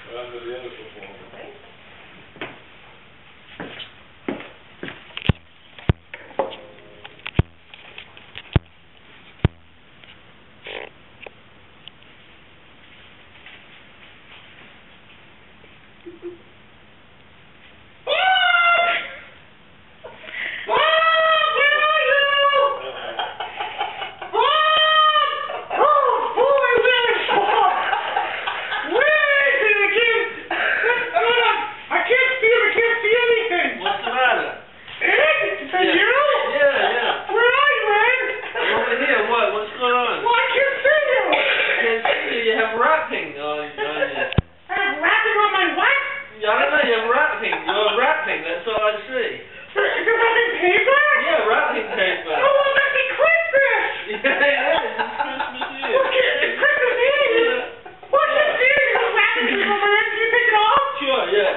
Under the other football. You're rapping, that's all I see. You're wrapping paper? Yeah, wrapping paper. Oh, well, that'd be Christmas! Yeah, it is. It's Christmas Eve. It's Christmas Eve? Yeah. What's this Eve? You're wrapping paper, man. Can you take it off? Sure, yeah.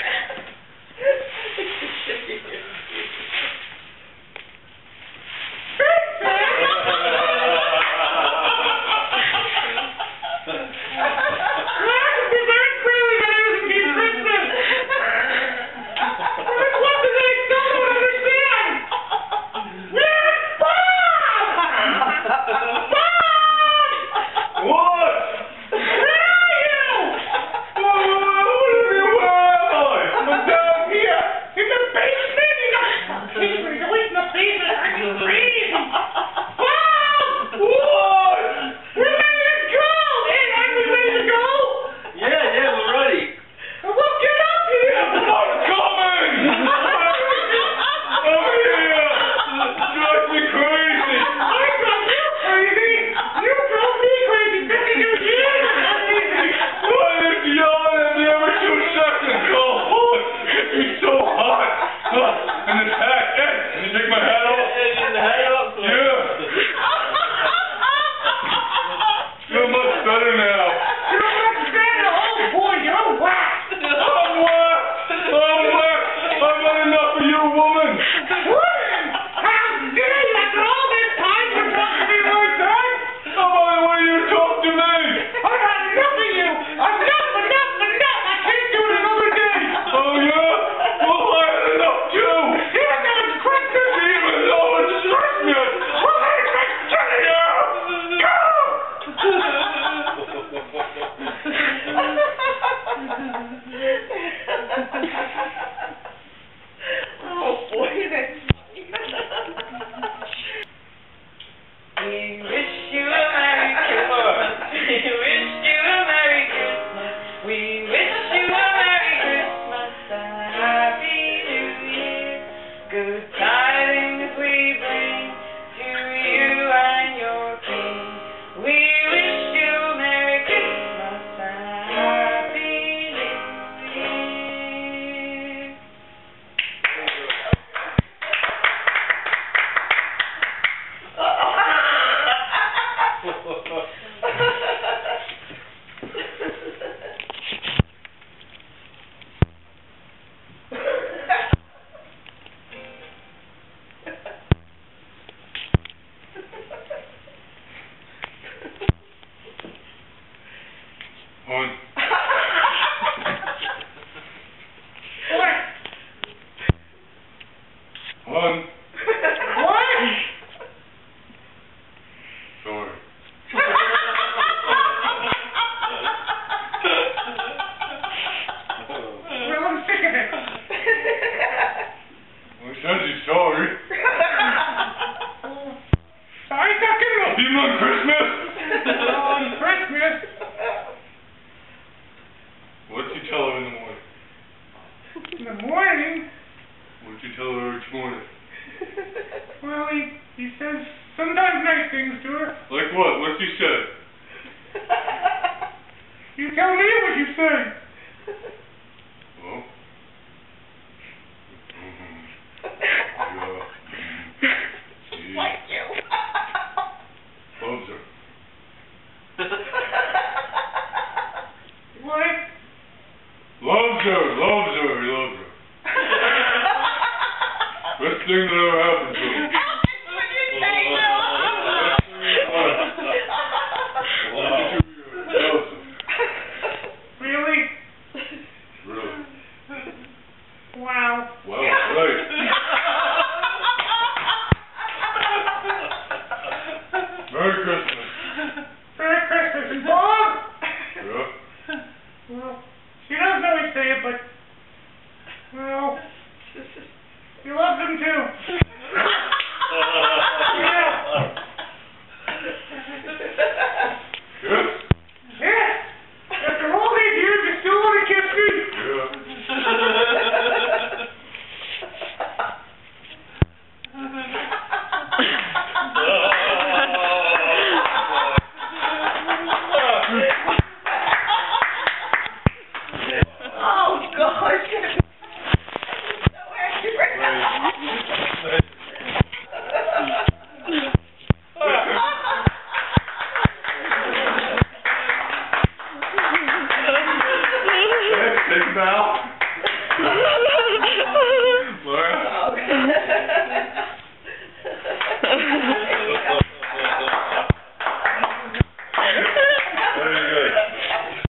Well, he says sometimes nice things to her. Like what? What's he said? You tell me what you said. Well? Like you. Loves her. What? Loves her. Best thing that ever happened to her.